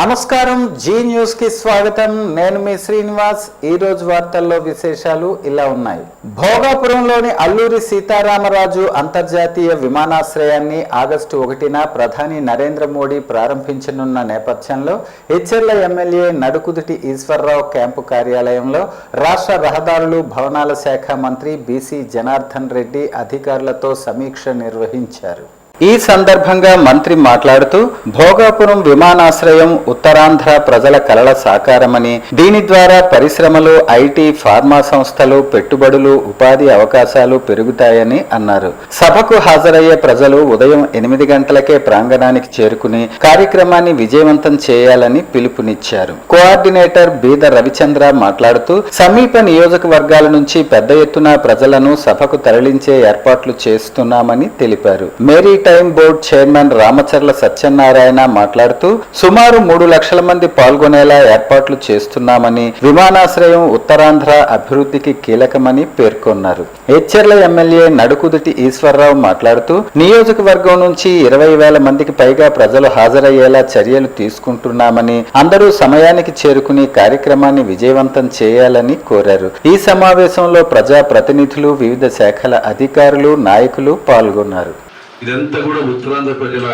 నమస్కారం, G news కి స్వాగతం. నేను మీ శ్రీనివాస్. ఈ రోజు వార్తల్లో విశేషాలు ఇలా ఉన్నాయి. భోగాపురంలోని అల్లూరి సీతారామరాజు అంతర్జాతీయ విమానాశ్రయాన్ని ఆగస్టు 1న ప్రధాని నరేంద్ర మోడీ ప్రారంభించనున్న నేపథ్యంలో హెచ్చెర్ల ఎమ్మెల్యే నడుకుదుటి ఈశ్వర్రావు క్యాంపు కార్యాలయంలో రాష్ట్ర రహదారులు భవనాల శాఖ మంత్రి బీసీ జనార్దన్ రెడ్డి అధికారులతో సమీక్ష నిర్వహించారు. ఈ సందర్భంగా మంత్రి మాట్లాడుతూ భోగాపురం విమానాశ్రయం ఉత్తరాంధ్ర ప్రజల కలల సాకారమని, దీని ద్వారా పరిశ్రమలు, ఐటీ, ఫార్మా సంస్థలు, పెట్టుబడులు, ఉపాధి అవకాశాలు పెరుగుతాయని అన్నారు. సభకు హాజరయ్యే ప్రజలు ఉదయం 8 గంటలకే ప్రాంగణానికి చేరుకుని కార్యక్రమాన్ని విజయవంతం చేయాలని పిలుపునిచ్చారు. కోఆర్డినేటర్ బీద రవిచంద్ర మాట్లాడుతూ సమీప నియోజకవర్గాల నుంచి పెద్ద ఎత్తున ప్రజలను సభకు తరలించే ఏర్పాట్లు చేస్తున్నామని తెలిపారు. Maritime board chairman Ramacharla Satyanarayana మాట్లాడుతూ సుమారు 3 లక్షల మంది పాల్గొనేలా ఏర్పాట్లు చేస్తున్నామని, విమానాశ్రయం ఉత్తరాంధ్ర అభివృద్ధికి కీలకమని పేర్కొన్నారు. హెచ్చెర్ల ఎమ్మెల్యే నడుకుదుటి ఈశ్వర్రావు మాట్లాడుతూ నియోజకవర్గం నుంచి 20,000 మందికి పైగా ప్రజలు హాజరయ్యేలా చర్యలు తీసుకుంటున్నామని, అందరూ సమయానికి చేరుకుని కార్యక్రమాన్ని విజయవంతం చేయాలని కోరారు. ఈ సమావేశంలో ప్రజా ప్రతినిధులు, వివిధ శాఖల అధికారులు, నాయకులు పాల్గొన్నారు. ఇదంతా కూడా ఉత్తరాంధ్ర ప్రజల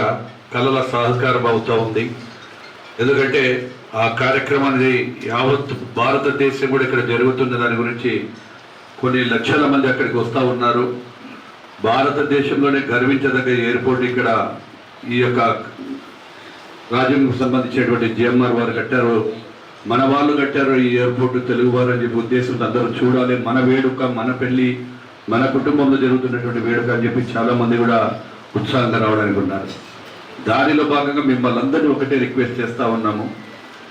కళల సహకారం అవుతూ ఉంది. ఎందుకంటే ఆ కార్యక్రమాన్ని యావత్ భారతదేశం కూడా ఇక్కడ జరుగుతున్న దాని గురించి కొన్ని లక్షల మంది అక్కడికి వస్తూ ఉన్నారు. భారతదేశంలోనే గర్వించదగ్గ ఎయిర్పోర్ట్ ఇక్కడ ఈ యొక్క రాజ్యంకు సంబంధించినటువంటి జిఎంఆర్ వారు కట్టారు, మన వాళ్ళు కట్టారు ఈ ఎయిర్పోర్ట్, తెలుగు వారు అని చెప్పి ఉద్దేశంతో అందరూ చూడాలి, మన వేడుక, మన పెళ్లి, మన కుటుంబంలో జరుగుతున్నటువంటి వేడుక అని చెప్పి చాలా మంది కూడా ఉత్సాహంగా రావడానికి ఉన్నారు. దానిలో భాగంగా మిమ్మల్ని అందరినీ ఒకటే రిక్వెస్ట్ చేస్తూ ఉన్నాము,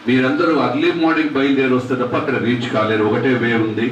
మీరందరూ అర్లీ మార్నింగ్ బయలుదేరి వస్తే తప్ప అక్కడ రీచ్ కాలేరు, ఒకటే వే ఉంది.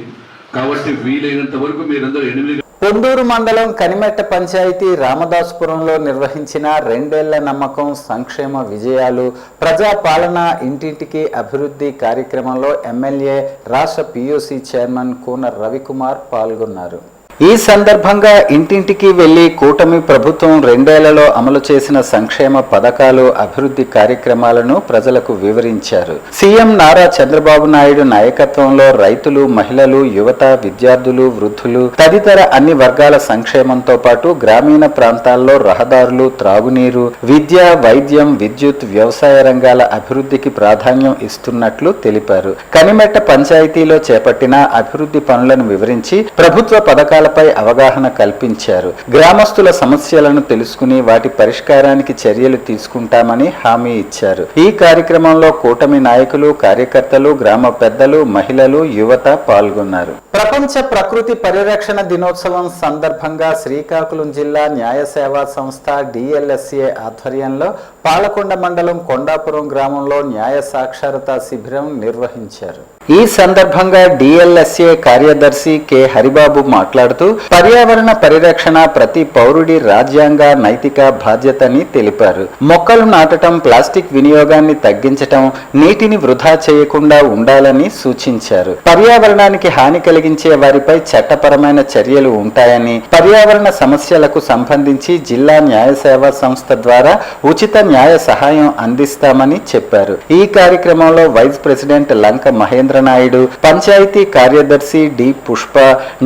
కాబట్టి వీలైనంత వరకు మీరందరూ 8 పొందూరు మండలం కనిమెట్ట పంచాయతీ రామదాసుపురంలో నిర్వహించిన 2 ఏళ్ల నమ్మకం, సంక్షేమ విజయాలు, ప్రజాపాలన, ఇంటింటికి అభివృద్ధి కార్యక్రమంలో ఎమ్మెల్యే, రాష్ట్ర పియూసీ చైర్మన్ కూన రవికుమార్ పాల్గొన్నారు. ఈ సందర్భంగా ఇంటింటికి వెళ్లి కూటమి ప్రభుత్వం 2 ఏళ్లలో అమలు చేసిన సంక్షేమ పథకాలు, అభివృద్ధి కార్యక్రమాలను ప్రజలకు వివరించారు. సీఎం నారా చంద్రబాబు నాయుడు నాయకత్వంలో రైతులు, మహిళలు, యువత, విద్యార్థులు, వృద్ధులు తదితర అన్ని వర్గాల సంక్షేమంతో పాటు గ్రామీణ ప్రాంతాల్లో రహదారులు, త్రాగునీరు, విద్య, వైద్యం, విద్యుత్, వ్యవసాయ రంగాల అభివృద్ధికి ప్రాధాన్యం ఇస్తున్నట్లు తెలిపారు. కనిమెట్ట పంచాయతీలో చేపట్టిన అభివృద్ధి పనులను వివరించి ప్రభుత్వ పథకాల పై అవగాహన కల్పించారు. గ్రామస్తుల సమస్యలను తెలుసుకుని వాటి పరిష్కారానికి చర్యలు తీసుకుంటామని హామీ ఇచ్చారు. ఈ కార్యక్రమంలో కూటమి నాయకులు, కార్యకర్తలు, గ్రామ పెద్దలు, మహిళలు, యువత పాల్గొన్నారు. ప్రపంచ ప్రకృతి పరిరక్షణ దినోత్సవం సందర్భంగా శ్రీకాకుళం జిల్లా న్యాయ సేవా సంస్థ డిఎల్ఎస్ఏ ఆధ్వర్యంలో పాలకొండ మండలం కొండాపురం గ్రామంలో న్యాయ సాక్షరతా శిబిరం నిర్వహించారు. ఈ సందర్భంగా డిఎల్ఎస్ఏ కార్యదర్శి కె హరిబాబు మాట్లాడుతూ పర్యావరణ పరిరక్షణ ప్రతి పౌరుడి రాజ్యాంగ, నైతిక బాధ్యతని తెలిపారు. మొక్కలు నాటడం, ప్లాస్టిక్ వినియోగాన్ని తగ్గించటం, నీటిని వృధా చేయకుండా ఉండాలని సూచించారు. పర్యావరణానికి హాని కలిగించే వారిపై చట్టపరమైన చర్యలు ఉంటాయని, పర్యావరణ సమస్యలకు సంబంధించి జిల్లా న్యాయ సేవా సంస్థ ద్వారా ఉచిత న్యాయ సహాయం అందిస్తామని చెప్పారు. ఈ కార్యక్రమంలో వైస్ ప్రెసిడెంట్ లంక మహేంద్ర నాయుడు, పంచాయతీ కార్యదర్శి డి పుష్ప,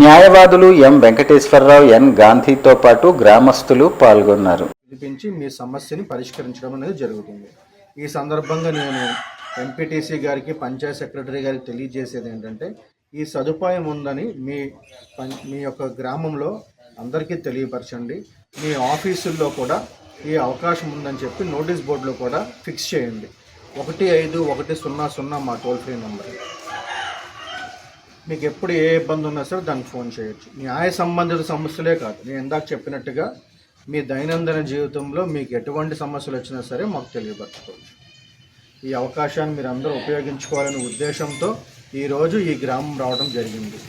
న్యాయవాదులు ఎం వెంకటేశ్వరరావు, ఎన్ గాంధీతో పాటు గ్రామస్తులు పాల్గొన్నారు. పిలిపించి మీ సమస్యని పరిష్కరించడం అనేది జరుగుతుంది. ఈ సందర్భంగా నేను ఎంపీటీసీ గారికి, పంచాయత్ సెక్రటరీ గారికి తెలియజేసేది ఏంటంటే, ఈ సదుపాయం ఉందని మీ యొక్క గ్రామంలో అందరికీ తెలియపరచండి. మీ ఆఫీసుల్లో కూడా ఈ అవకాశం ఉందని చెప్పి నోటీస్ బోర్డులో కూడా ఫిక్స్ చేయండి. 15-100 మా టోల్ ఫ్రీ నెంబర్. మీకు ఎప్పుడు ఏ ఇబ్బంది ఉన్నా సరే దానికి ఫోన్ చేయొచ్చు. న్యాయ సంబంధిత సమస్యలే కాదు, నేను ఇందాక చెప్పినట్టుగా మీ దైనందిన జీవితంలో మీకు ఎటువంటి సమస్యలు వచ్చినా సరే మాకు తెలియపరచుకోవచ్చు. ఈ అవకాశాన్ని మీరు అందరూ ఉపయోగించుకోవాలనే ఉద్దేశంతో ఈరోజు ఈ గ్రామం రావడం జరిగింది.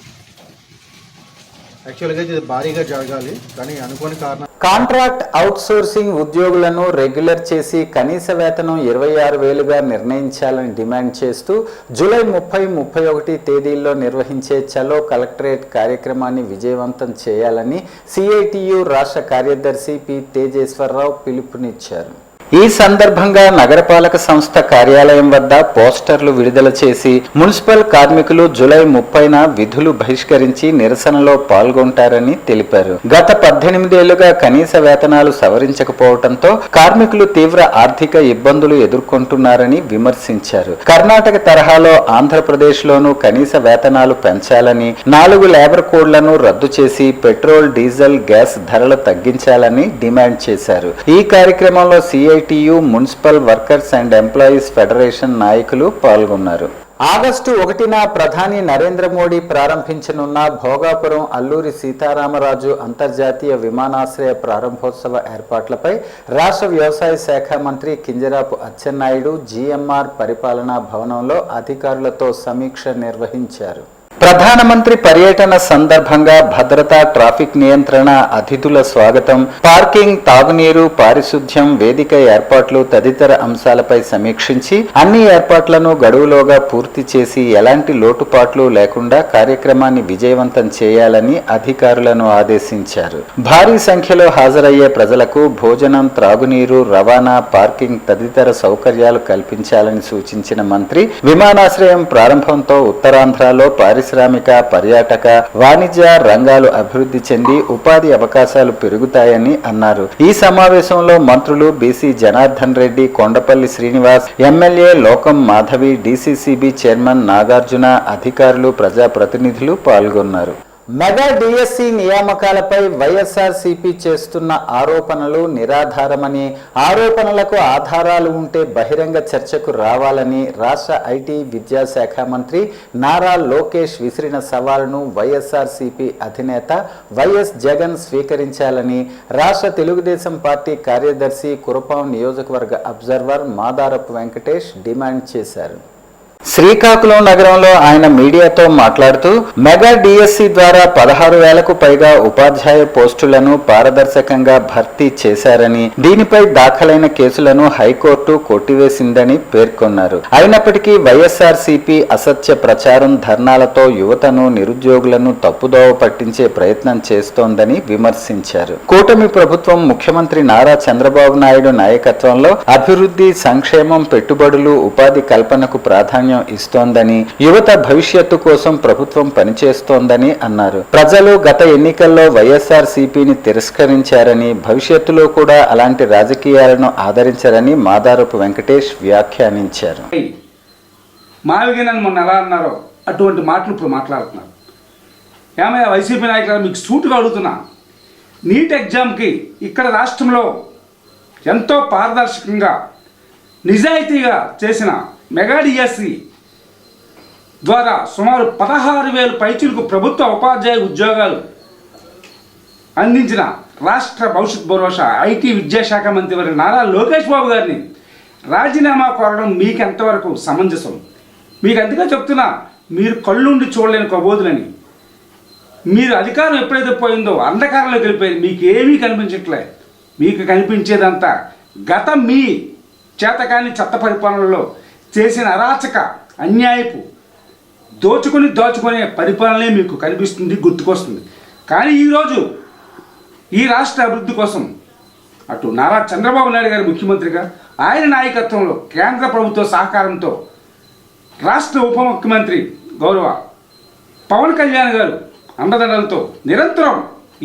యాక్చువల్గా ఇది భారీగా జరగాలి, కానీ అనుకోని కారణం కాంట్రాక్ట్ అవుట్సోర్సింగ్ ఉద్యోగులను రెగ్యులర్ చేసి కనీస వేతనం 26,000గా నిర్ణయించాలని డిమాండ్ చేస్తూ జూలై 30, 31 తేదీల్లో నిర్వహించే చలో కలెక్టరేట్ కార్యక్రమాన్ని విజయవంతం చేయాలని సిఐటియు రాష్ట్ర కార్యదర్శి పి తేజేశ్వరరావు పిలుపునిచ్చారు. ఈ సందర్భంగా నగరపాలక సంస్థ కార్యాలయం వద్ద పోస్టర్లు విడుదల చేసి మున్సిపల్ కార్మికులు జూలై 30న విధులు బహిష్కరించి నిరసనలో పాల్గొంటారని తెలిపారు. గత 18 ఏళ్లుగా కనీస వేతనాలు సవరించకపోవడంతో కార్మికులు తీవ్ర ఆర్థిక ఇబ్బందులు ఎదుర్కొంటున్నారని విమర్శించారు. కర్ణాటక తరహాలో ఆంధ్రప్రదేశ్లోనూ కనీస వేతనాలు పెంచాలని, 4 లేబర్ కోడ్లను రద్దు చేసి పెట్రోల్, డీజిల్, గ్యాస్ ధరలు తగ్గించాలని డిమాండ్ చేశారు. ఈ కార్యక్రమంలో CITU, municipal workers and employees federation నాయకులు పాల్గొన్నారు. ఆగస్టు 1న ప్రధాని నరేంద్ర మోడీ ప్రారంభించనున్న భోగాపురం అల్లూరి సీతారామరాజు అంతర్జాతీయ విమానాశ్రయ ప్రారంభోత్సవ ఏర్పాట్లపై రాష్ట్ర వ్యవసాయ శాఖ మంత్రి కింజరాపు అచ్చెన్నాయుడు జీఎంఆర్ పరిపాలనా భవనంలో అధికారులతో సమీక్ష నిర్వహించారు. ప్రధానమంత్రి పర్యటన సందర్భంగా భద్రత, ట్రాఫిక్ నియంత్రణ, అతిథుల స్వాగతం, పార్కింగ్, తాగునీరు, పారిశుధ్యం, వేదిక ఏర్పాట్లు తదితర అంశాలపై సమీక్షించి అన్ని ఏర్పాట్లను గడువులోగా పూర్తి చేసి ఎలాంటి లోటుపాట్లు లేకుండా కార్యక్రమాన్ని విజయవంతం చేయాలని అధికారులను ఆదేశించారు. భారీ సంఖ్యలో హాజరయ్యే ప్రజలకు భోజనం, త్రాగునీరు, రవాణా, పార్కింగ్ తదితర సౌకర్యాలు కల్పించాలని సూచించిన మంత్రి విమానాశ్రయం ప్రారంభంతో ఉత్తరాంధ్రలో పారిశ్రామిక, పర్యాటక, వాణిజ్య రంగాలు అభివృద్ధి చెంది ఉపాధి అవకాశాలు పెరుగుతాయని అన్నారు. ఈ సమావేశంలో మంత్రులు బీసీ జనార్దన్ రెడ్డి, కొండపల్లి శ్రీనివాస్, ఎమ్మెల్యే లోకం మాధవి, డీసీసీబీ చైర్మన్ నాగార్జున, అధికారులు, ప్రజాప్రతినిధులు పాల్గొన్నారు. మెగా డిఎస్సి నియామకాలపై వైఎస్ఆర్సీపీ చేస్తున్న ఆరోపణలు నిరాధారమని, ఆరోపణలకు ఆధారాలు ఉంటే బహిరంగ చర్చకు రావాలని రాష్ట్ర ఐటీ విద్యాశాఖ మంత్రి నారా లోకేష్ విసిరిన సవాలును వైఎస్ఆర్సీపీ అధినేత వైఎస్ జగన్ స్వీకరించాలని రాష్ట్ర తెలుగుదేశం పార్టీ కార్యదర్శి, కురపాం నియోజకవర్గ అబ్జర్వర్ మాదారపు వెంకటేష్ డిమాండ్ చేశారు. శ్రీకాకుళం నగరంలో ఆయన మీడియాతో మాట్లాడుతూ మెగా డిఎస్సి ద్వారా 16,000కు పైగా ఉపాధ్యాయ పోస్టులను పారదర్శకంగా భర్తీ చేశారని, దీనిపై దాఖలైన కేసులను హైకోర్టు కొట్టివేసిందని పేర్కొన్నారు. అయినప్పటికీ వైఎస్ఆర్సీపీ అసత్య ప్రచారం, ధర్నాలతో యువతను, నిరుద్యోగులను తప్పుదోవ పట్టించే ప్రయత్నం చేస్తోందని విమర్శించారు. కూటమి ప్రభుత్వం ముఖ్యమంత్రి నారా చంద్రబాబు నాయుడు నాయకత్వంలో అభివృద్ధి, సంక్షేమం, పెట్టుబడులు, ఉపాధి కల్పనకు ప్రాధాన్యం ఇస్తోందని, యువత భవిష్యత్తు కోసం ప్రభుత్వం పనిచేస్తోందని అన్నారు. ప్రజలు గత ఎన్నికల్లో వైఎస్ఆర్సీపీని తిరస్కరించారని, భవిష్యత్తులో కూడా అలాంటి రాజకీయాలను ఆదరించారని మాదారపు వెంకటేష్ వ్యాఖ్యానించారు. మావిగా నన్ను మొన్న ఎలా అన్నారో అటువంటి మాటలు ఇప్పుడు మాట్లాడుతున్నారు. ఏమయ్యా వైసీపీ నాయకులు, మీకు సూటుగా అడుగుతున్నా, నీట్ ఎగ్జామ్కి ఇక్కడ రాష్ట్రంలో ఎంతో పారదర్శకంగా, నిజాయితీగా చేసిన మెగా డిఎస్సి ద్వారా సుమారు 16,000 పైచీలకు ప్రభుత్వ ఉపాధ్యాయ ఉద్యోగాలు అందించిన రాష్ట్ర భవిష్యత్ భరోసా ఐటీ విద్యాశాఖ మంత్రి వారి నారా లోకేష్ బాబు గారిని రాజీనామా కోరడం మీకు ఎంతవరకు సమంజసం? మీకు అందుకే చెప్తున్నా, మీరు కళ్ళుండి చూడలేని కబోదులని. మీరు అధికారం ఎప్పుడైతే పోయిందో అంధకారంలోకి వెళ్ళిపోయింది, మీకు ఏమీ కనిపించట్లే. మీకు కనిపించేదంతా గత మీ చేతకాని చెత్త పరిపాలనలో చేసిన అరాచక, అన్యాయపు, దోచుకునే పరిపాలనే మీకు కనిపిస్తుంది, గుర్తుకొస్తుంది. కానీ ఈరోజు ఈ రాష్ట్ర అభివృద్ధి కోసం అటు నారా చంద్రబాబు నాయుడు గారి ముఖ్యమంత్రిగా, ఆయన నాయకత్వంలో కేంద్ర ప్రభుత్వ సహకారంతో రాష్ట్ర ఉప ముఖ్యమంత్రి గౌరవ పవన్ కళ్యాణ్ గారు అండదండలతో నిరంతరం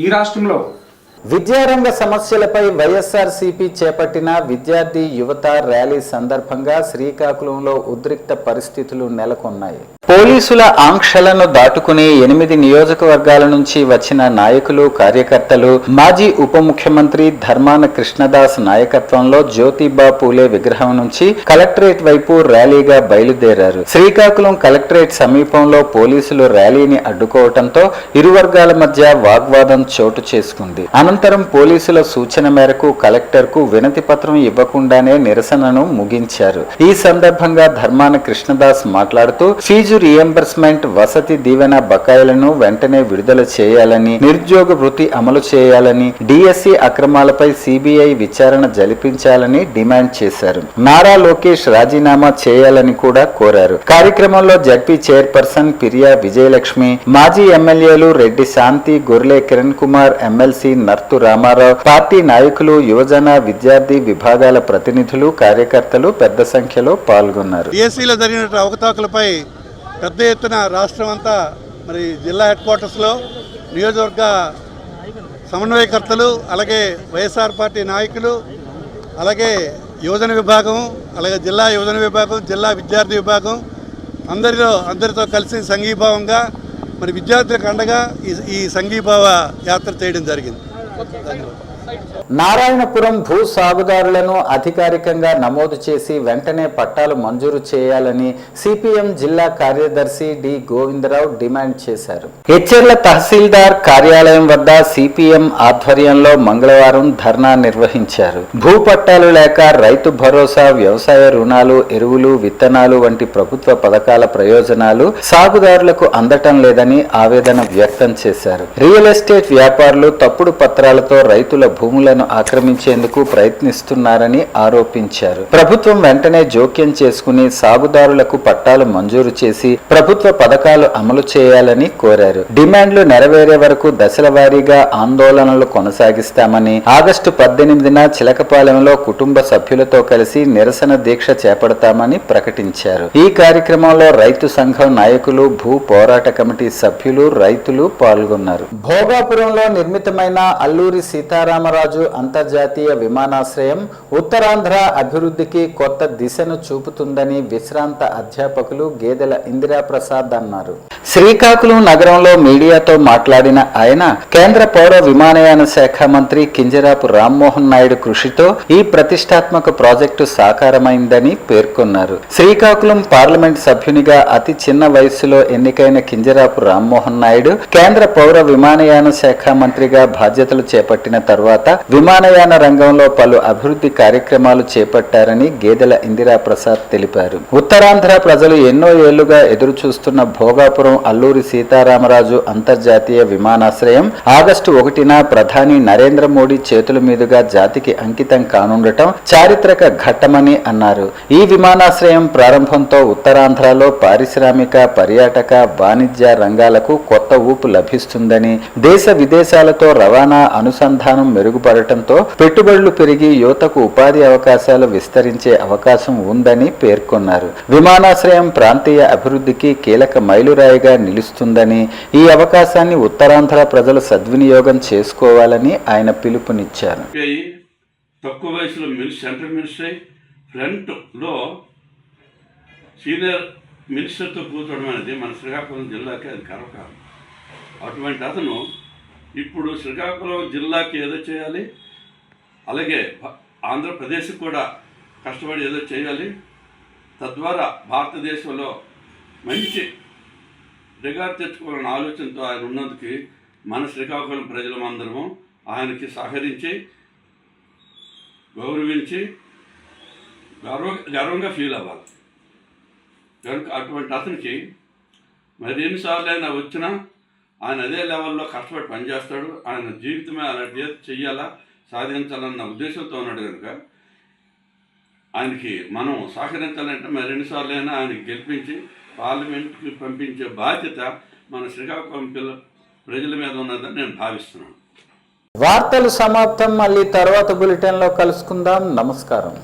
ఈ రాష్ట్రంలో విద్యారంగ సమస్యలపై వైఎస్ఆర్సీపీ చేపట్టిన విద్యార్థి యువత ర్యాలీ సందర్భంగా శ్రీకాకుళంలో ఉద్రిక్త పరిస్థితులు నెలకొన్నాయి. పోలీసుల ఆంక్షలను దాటుకుని 8 నియోజకవర్గాల నుంచి వచ్చిన నాయకులు, కార్యకర్తలు మాజీ ఉప ముఖ్యమంత్రి ధర్మాన కృష్ణదాస్ నాయకత్వంలో జ్యోతిబా పూలే విగ్రహం నుంచి కలెక్టరేట్ వైపు ర్యాలీగా బయలుదేరారు. శ్రీకాకుళం కలెక్టరేట్ సమీపంలో పోలీసులు ర్యాలీని అడ్డుకోవడంతో ఇరు వర్గాల మధ్య వాగ్వాదం చోటు చేసుకుంది. అనంతరం పోలీసుల సూచన మేరకు కలెక్టర్కు వినతి పత్రం ఇవ్వకుండానే నిరసనను ముగించారు. ఈ సందర్భంగా ధర్మాన కృష్ణదాస్ మాట్లాడుతూ ఫీజు రియంబర్స్మెంట్, వసతి దీవెన బకాయిలను వెంటనే విడుదల చేయాలని, నిరుద్యోగ వృత్తి అమలు చేయాలని, డిఎస్సి అక్రమాలపై సిబిఐ విచారణ జరిపించాలని డిమాండ్ చేశారు. నారా లోకేష్ రాజీనామా చేయాలని కూడా కోరారు. కార్యక్రమంలో జడ్పీ చైర్పర్సన్ పిరియా విజయలక్ష్మి, మాజీ ఎమ్మెల్యేలు రెడ్డి శాంతి, గొర్లే కిరణ్ కుమార్, ఎమ్మెల్సీ నర్త మర్తు రామారావు, పార్టీ నాయకులు, యువజన, విద్యార్థి విభాగాల ప్రతినిధులు, కార్యకర్తలు పెద్ద సంఖ్యలో పాల్గొన్నారు. డిఎస్సిలో జరిగిన అవకతవకలపై పెద్ద ఎత్తున రాష్ట్రం అంతా మరి జిల్లా హెడ్ క్వార్టర్స్లో నియోజకవర్గ సమన్వయకర్తలు, అలాగే వైఎస్ఆర్ పార్టీ నాయకులు, అలాగే యువజన విభాగం, అలాగే జిల్లా యువజన విభాగం, జిల్లా విద్యార్థి విభాగం అందరితో కలిసి సంఘీభావంగా మరి విద్యార్థులకు అండగా ఈ సంఘీభావ యాత్ర చేయడం జరిగింది. నారాయణపురం భూ సాగుదారులను అధికారికంగా నమోదు చేసి వెంటనే పట్టాలు మంజూరు చేయాలని సిపిఎం జిల్లా కార్యదర్శి డి గోవిందరావు డిమాండ్ చేశారు. ఎచ్చెర్ల తహసీల్దార్ కార్యాలయం వద్ద సిపిఎం ఆధ్వర్యంలో మంగళవారం ధర్నా నిర్వహించారు. భూ పట్టాలు లేక రైతు భరోసా, వ్యవసాయ రుణాలు, ఎరువులు, విత్తనాలు వంటి ప్రభుత్వ పథకాల ప్రయోజనాలు సాగుదారులకు అందటం లేదని ఆవేదన వ్యక్తం చేశారు. రియల్ ఎస్టేట్ వ్యాపారులు తప్పుడు పత్రాలతో రైతుల భూములను ఆక్రమించేందుకు ప్రయత్నిస్తున్నారని ఆరోపించారు. ప్రభుత్వం వెంటనే జోక్యం చేసుకుని సాగుదారులకు పట్టాలు మంజూరు చేసి ప్రభుత్వ పథకాలు అమలు చేయాలని కోరారు. డిమాండ్లు నెరవేరే వరకు దశల వారీగా ఆందోళనలు కొనసాగిస్తామని ఆగస్టు 18న చిలకపాలెంలో కుటుంబ సభ్యులతో కలిసి నిరసన దీక్ష చేపడతామని ప్రకటించారు. ఈ కార్యక్రమంలో రైతు సంఘం నాయకులు, భూ పోరాట కమిటీ సభ్యులు, రైతులు పాల్గొన్నారు. భోగాపురంలో నిర్మితమైన అల్లూరి సీతారామరాజు అంతర్జాతీయ విమానాశ్రయం ఉత్తరాంధ్ర అభివృద్ధికి కొత్త దిశను చూపుతుందని విశ్రాంత అధ్యాపకులు గేదెల ఇందిరాప్రసాద్ అన్నారు. శ్రీకాకుళం నగరంలో మీడియాతో మాట్లాడిన ఆయన కేంద్ర పౌర విమానయాన శాఖ మంత్రి కింజరాపు రామ్మోహన్ నాయుడు కృషితో ఈ ప్రతిష్టాత్మక ప్రాజెక్టు సాకారమైందని పేర్కొన్నారు. శ్రీకాకుళం పార్లమెంట్ సభ్యునిగా అతి చిన్న వయస్సులో ఎన్నికైన కింజరాపు రామ్మోహన్ నాయుడు కేంద్ర పౌర విమానయాన శాఖ మంత్రిగా బాధ్యతలు చేపట్టిన తర్వాత విమానయాన రంగంలో పలు అభివృద్ధి కార్యక్రమాలు చేపట్టారని గేదెల ఇందిరాప్రసాద్ తెలిపారు. ఉత్తరాంధ్ర ప్రజలు ఎన్నో ఏళ్లుగా ఎదురు చూస్తున్న భోగాపురం అల్లూరి సీతారామరాజు అంతర్జాతీయ విమానాశ్రయం ఆగస్టు 1న ప్రధాని నరేంద్ర మోడీ చేతుల మీదుగా జాతికి అంకితం కానుండటం చారిత్రక ఘట్టమని అన్నారు. ఈ విమానాశ్రయం ప్రారంభంతో ఉత్తరాంధ్రలో పారిశ్రామిక, పర్యాటక, వాణిజ్య రంగాలకు కొత్త ఊపు లభిస్తుందని, దేశ విదేశాలతో రవాణా అనుసంధానం మెరుగుపడటంతో పెట్టుబడులు పెరిగి యువతకు ఉపాధి అవకాశాలు విస్తరించే అవకాశం ఉందని పేర్కొన్నారు. విమానాశ్రయం ప్రాంతీయ అభివృద్ధికి కీలక మైలురాయిగా నిలుస్తుందని, ఈ అవకాశాన్ని ఉత్తరాంధ్ర ప్రజలు సద్వినియోగం చేసుకోవాలని ఆయన పిలుపునిచ్చారు. తక్కువ వయసులో సెంట్రల్ మినిస్టర్ ఫ్రంట్లో సీనియర్ మినిస్టర్తో కూర్చోవడం అనేది మన శ్రీకాకుళం జిల్లాకి అది గర్వకారణం. అటువంటి అతను ఇప్పుడు శ్రీకాకుళం జిల్లాకి ఏదో చేయాలి, అలాగే ఆంధ్రప్రదేశ్కి కూడా కష్టపడి ఏదో చేయాలి, తద్వారా భారతదేశంలో మంచి రికార్డు తెచ్చుకోవాలన్న ఆలోచనతో ఆయన ఉన్నందుకు మన శ్రీకాకుళం ప్రజలమందరము ఆయనకి సహకరించి గౌరవించి గర్వంగా ఫీల్ అవ్వాలి. కనుక అటువంటి అతనికి మరి ఎన్నిసార్లు అయినా వచ్చినా ఆయన అదే లెవెల్లో కష్టపడి పనిచేస్తాడు. ఆయన జీవితమే అలాంటి చెయ్యాలా, సాధించాలన్న ఉద్దేశంతో ఉన్నాడు. కనుక ఆయనకి మనం సహకరించాలంటే మరి ఎన్నిసార్లు అయినా ఆయనకి గెలిపించి పార్లమెంట్కి పంపించే బాధ్యత మన శ్రీకాకుళం ప్రజల మీద ఉన్నదని నేను భావిస్తున్నాను. వార్తలు సమాప్తం. మళ్ళీ తర్వాత బులెటిన్లో కలుసుకుందాం. నమస్కారం.